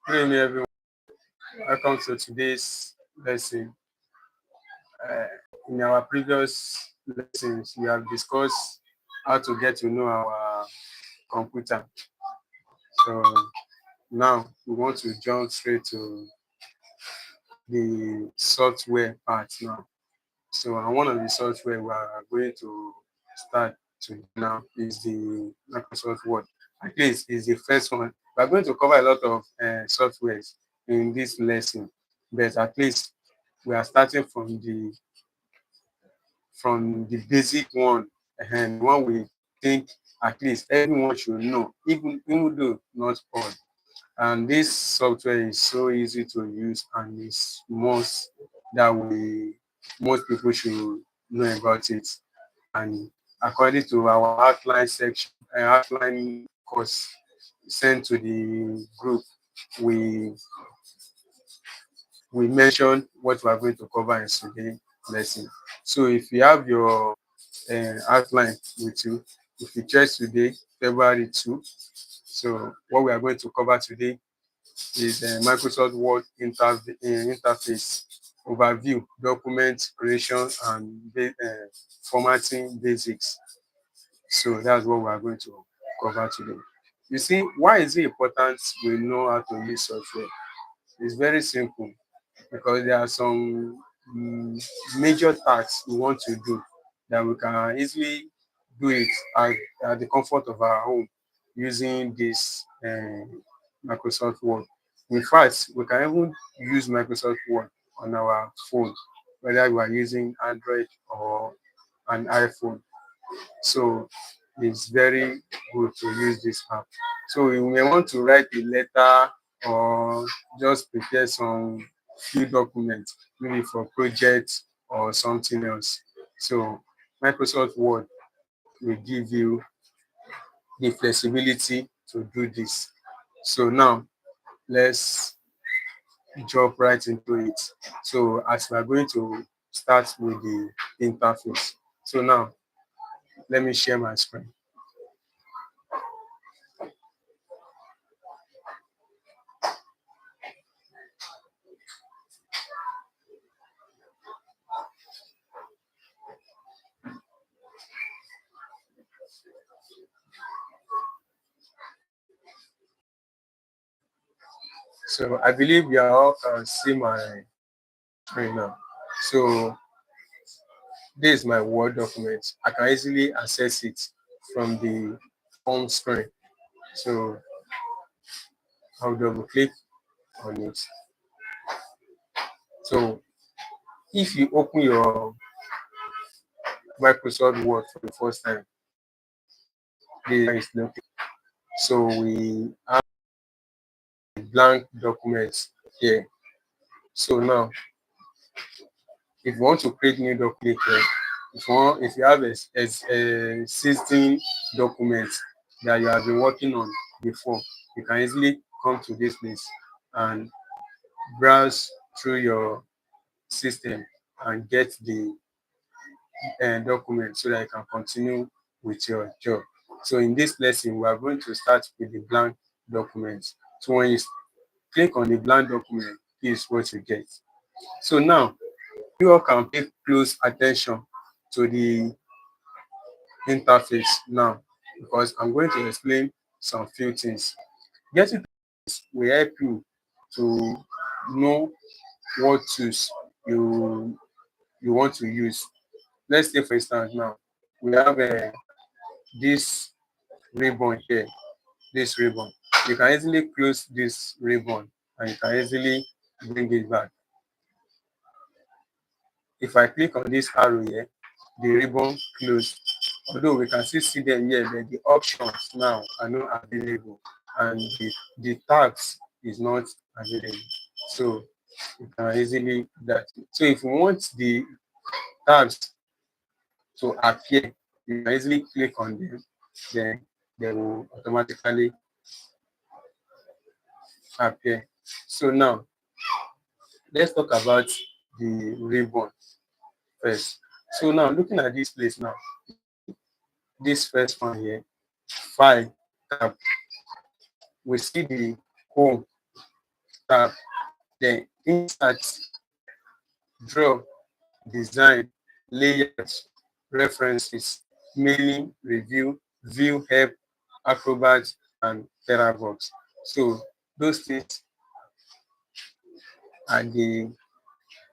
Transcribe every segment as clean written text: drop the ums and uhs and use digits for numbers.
Good evening, everyone. Welcome to today's lesson. In our previous lessons, we have discussed how to get to know our computer. So now we want to jump straight to the software part now. So one of the software we are going to start to now is the Microsoft Word. At least is the first one. We are going to cover a lot of softwares in this lesson, but at least we are starting from the basic one, and one we think at least everyone should know, even though not all. And this software is so easy to use and it's most that most people should know about it. And according to our outline section, outline course sent to the group, we mentioned what we are going to cover in today's lesson. So if you have your outline with you, if you check today, February 2, so what we are going to cover today is Microsoft Word interface overview, document creation, and formatting basics. So that's what we are going to cover today. You see, why is it important we know how to use software? It's very simple, because there are some major tasks we want to do that we can easily do it at the comfort of our home using this Microsoft Word. In fact, we can even use Microsoft Word on our phone, whether we are using Android or an iPhone. So it's very good to use this app. So you may want to write a letter or just prepare some few documents, maybe for projects or something else. So Microsoft Word will give you the flexibility to do this. So now let's jump right into it. So as we are going to start with the interface. So now let me share my screen. So I believe you all can see my screen now. So this is my Word document. I can easily access it from the home screen. So I'll double click on it. So if you open your Microsoft Word for the first time, this is looking. So we have blank documents here. So now, if you want to create new document here, if you have a existing document that you have been working on before, you can easily come to this place and browse through your system and get the document so that you can continue with your job. So in this lesson, we are going to start with the blank document. So when you click on the blank document, this is what you get. So now, you all can pay close attention to the interface now, because I'm going to explain some few things. Getting this will help you to know what tools you want to use. Let's say, for instance, now we have this ribbon here, this ribbon. You can easily close this ribbon and you can easily bring it back. If I click on this arrow here, the ribbon closed. Although we can still see them here, but the options now are not available and the tags is not available. So you can easily do that. So if you want the tabs to appear, you can easily click on them, then they will automatically appear. So now let's talk about the ribbon first. So now looking at this place now, this first one here, file tab, we see the home tab, then insert, draw, design, layout, references, mailing, review, view, help, Acrobat, and TerraVox. So those things are the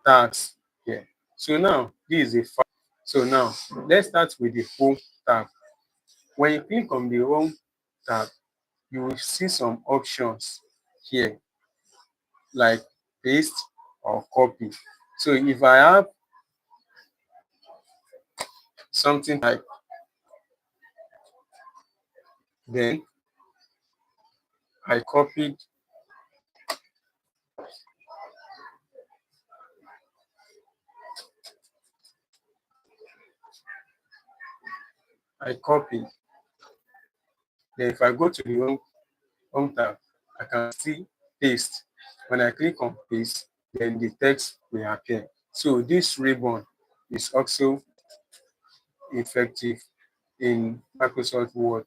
tabs here. So now this is a file. So now let's start with the home tab. When you click on the home tab, you will see some options here like paste or copy. So if I have something like, then I copied, I copied. Then if I go to the home tab, I can see paste. When I click on paste, then the text will appear. So this ribbon is also effective in Microsoft Word.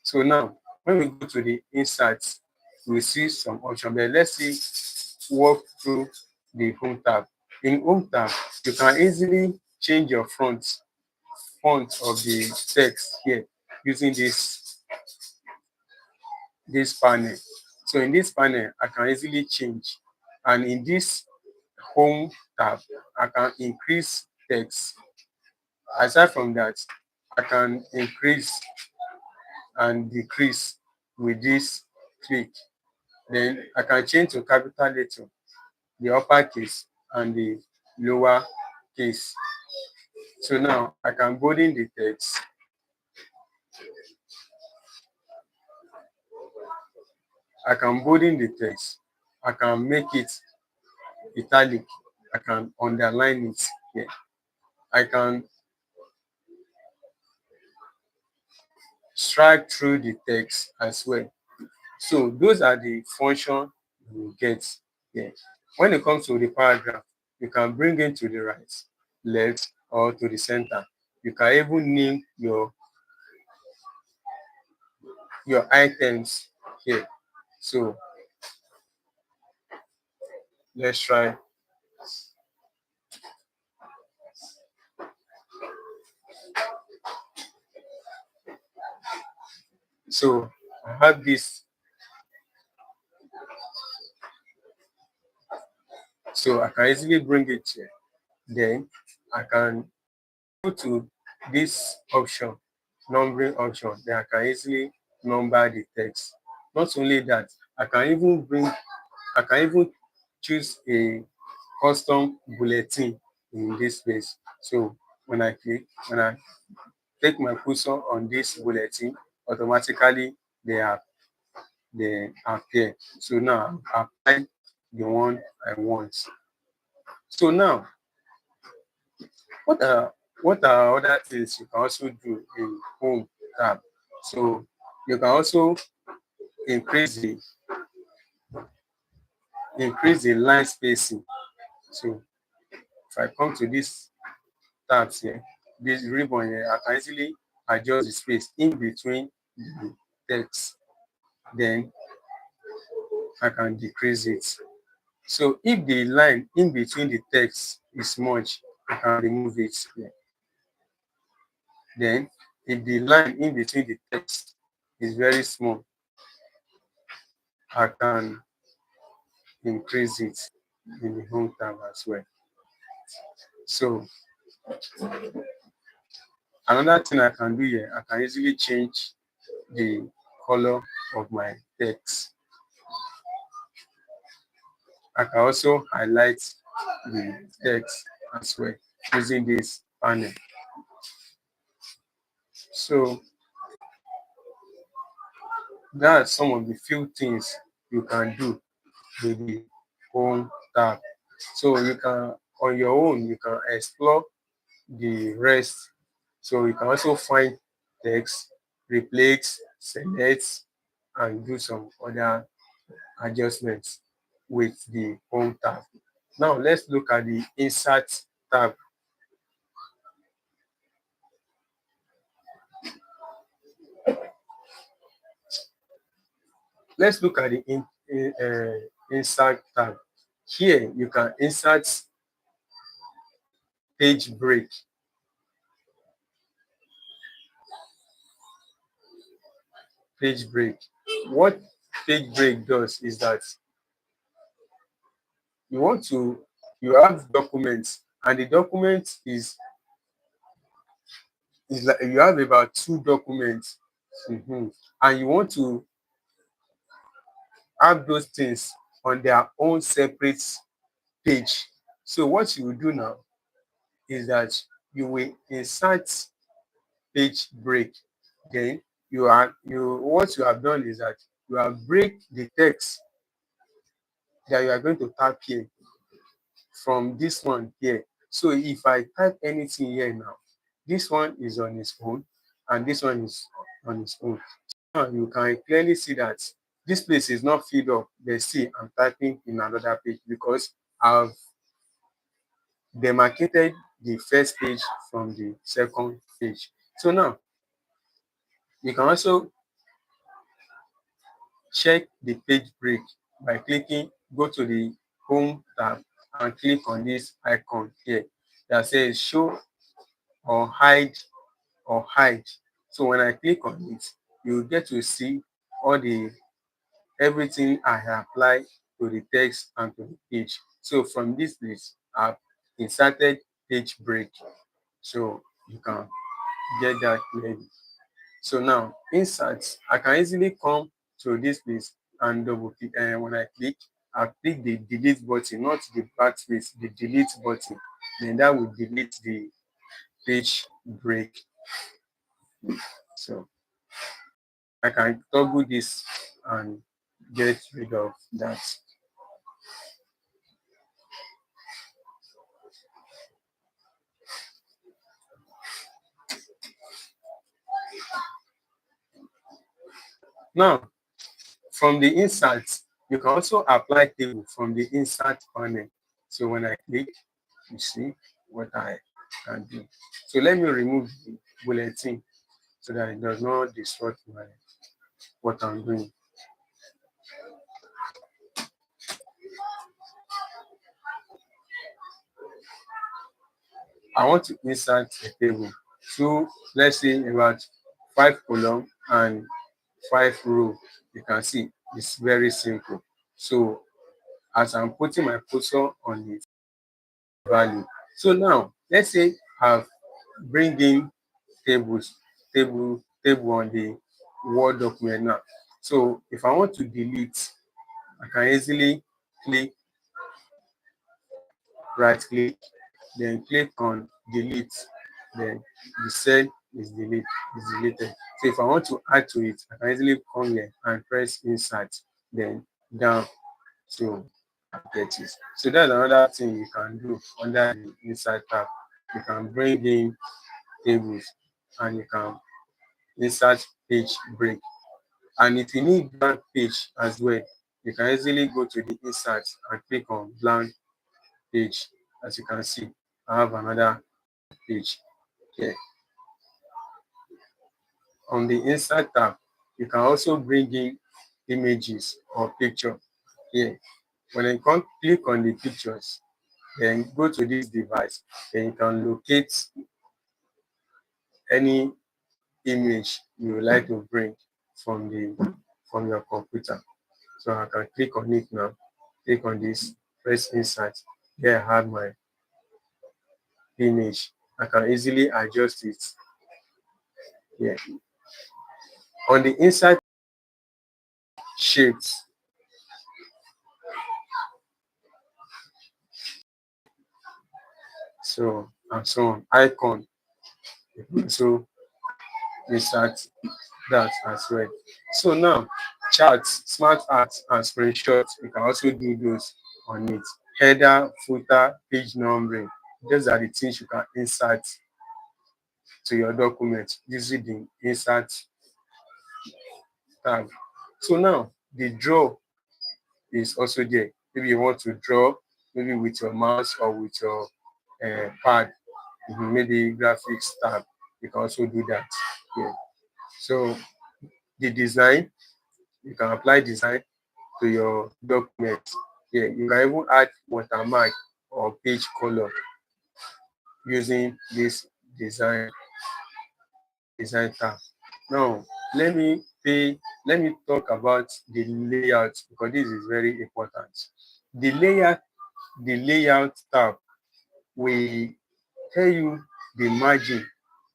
So now, when we go to the insights, we see some options. But let's see, walk through the home tab. In home tab, you can easily change your font of the text here using this panel. So in this panel, I can easily change. And in this home tab, I can increase text. Aside from that, I can increase and decrease with this click. Then I can change to capital letter, the upper case, and the lower case. So now I can bolding the text. I can bolding the text. I can make it italic. I can underline it here. I can strike through the text as well. So those are the functions you get here. When it comes to the paragraph, you can bring it to the right, left, or to the center. You can even name your items here. So let's try. So I have this. So I can easily bring it here. Then I can go to this option, numbering option. Then I can easily number the text. Not only that, I can even choose a custom bulletin in this space. So when I take my cursor on this bulletin, automatically they appear. So now I apply the one I want. So now, what are other things you can also do in home tab? So you can also increase the line spacing. So if I come to this tabs here, this ribbon here, I can easily adjust the space in between the text. Then I can decrease it. So if the line in between the text is much, I can remove it here. Then if the line in between the text is very small, I can increase it in the home tab as well. So another thing I can do here, I can easily change the color of my text. I can also highlight the text as well using this panel. So that's some of the few things you can do with the home tab. So you can, on your own, you can explore the rest. So you can also find text, replace, select, and do some other adjustments with the home tab. Now let's look at the insert tab. Let's look at the insert tab. Here you can insert page break. Page break. What page break does is that you have documents, and the document is like you have about 2 documents, and you want to have those things on their own separate page. So what you will do now is that you will insert page break. Then what you have done is that you have break the text that you are going to type here from this one here. So if I type anything here now, this one is on its own and this one is on its own. Now you can clearly see that this place is not filled up. But see, I'm typing in another page because I've demarcated the first page from the second page. So now you can also check the page break by go to the home tab and click on this icon here that says show or hide or hide. So when I click on it, you get to see all the everything I apply to the text and to the page. So from this place, I've inserted page break. So you can get that clearly. So now insert, I can easily come to this place and double click. And when I click the delete button, not the backspace, the delete button. Then that will delete the page break. So I can toggle this and get rid of that. Now, from the insert, you can also apply table from the insert panel. So when I click, you see what I can do. So let me remove the bulletin so that it does not disrupt what I'm doing. I want to insert a table. So let's say about 5 column and 5 row. You can see it's very simple. So as I'm putting my cursor on it, value. So now let's say I've bring in table on the Word document now. So if I want to delete, I can easily click, right click, then click on delete, then the cell is deleted. So if I want to add to it, I can easily come here and press insert, then down to get it. So that's another thing you can do under the insert tab. You can bring in tables and you can insert page break. And if you need blank page as well, you can easily go to the insert and click on blank page. As you can see, I have another page here. On the insert tab, you can also bring in images or picture here. When you click on the pictures, then go to this device, then you can locate any image you would like to bring from your computer. So I can click on it now, click on this, press insert. Here I have my image. I can easily adjust it here. On the inside shapes, so and so on, icon, so insert that as well. So now charts, smart arts and screenshots, you can also do those on it. Header, footer, page numbering, those are the things you can insert to your document using the insert tab. So now the draw is also there. Maybe you want to draw, maybe with your mouse or with your pad, maybe graphics tab, you can also do that here. So the design, you can apply design to your document. Yeah, you can even add watermark or page color using this design tab. Now let me talk about the layout, because this is very important. The layout tab will tell you the margin.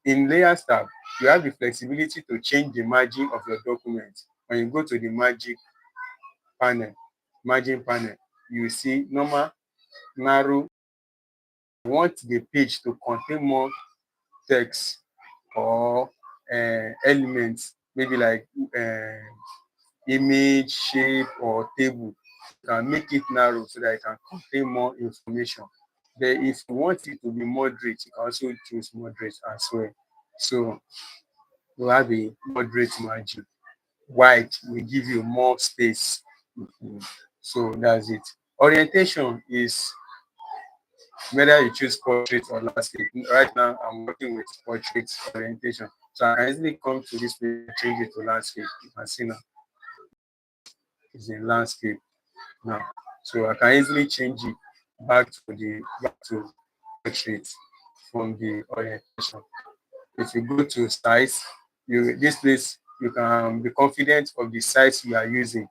In layout tab, you have the flexibility to change the margin of your document. When you go to the margin panel, you see normal, narrow. You want the page to contain more text or elements, maybe like image, shape, or table. You can make it narrow so that it can contain more information. Then if you want it to be moderate, you can also choose moderate as well. So you have a moderate margin. White will give you more space. So that's it. Orientation is whether you choose portrait or landscape. Right now, I'm working with portrait orientation. So I can easily come to this page and change it to landscape. You can see now it's in landscape now. So I can easily change it back to portrait from the orientation. If you go to size, this place you can be confident of the size you are using.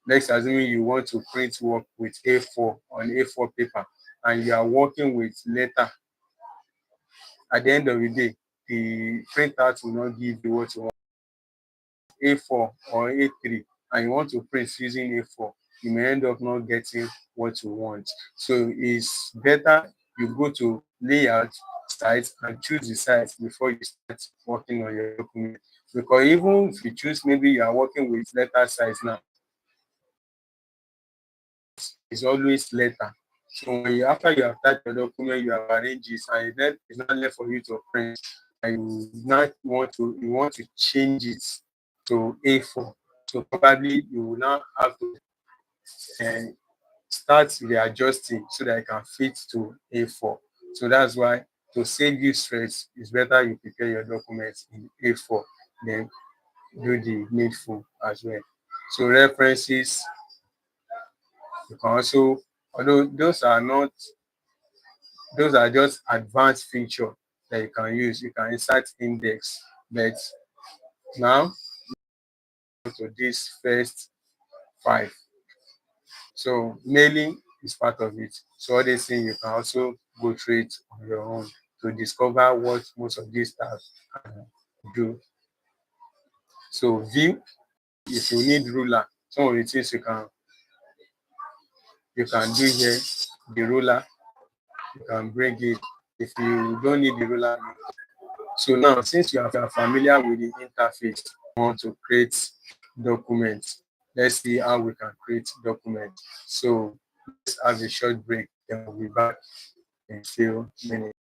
Let's assume you want to print work with A4 on A4 paper and you are working with letter. At the end of the day, the printout will not give you what you want. A4 or A3 and you want to print using A4, you may end up not getting what you want. So it's better you go to layout sites and choose the sites before you start working on your document. Because even if you choose, maybe you are working with letter size now, it's always letter. So when after you have typed your document, you have arranged it, and then it's not left for you to print, and you want to change it to A4. So probably you will now have to start readjusting so that it can fit to A4. So that's why, to save you stress, it's better you prepare your documents in A4, then do the needful as well. So references, you can also, although those are just advanced feature that you can use. You can insert index, but now to this first 5. So mailing is part of it. So all these things you can also go through it on your own to discover what most of these stuff do. So view, if you need ruler, some of the things you can do here, the ruler, you can bring it. If you don't need the ruler, so now since you are familiar with the interface, you want to create documents. Let's see how we can create documents. So let's have a short break, then we'll be back in a few minutes.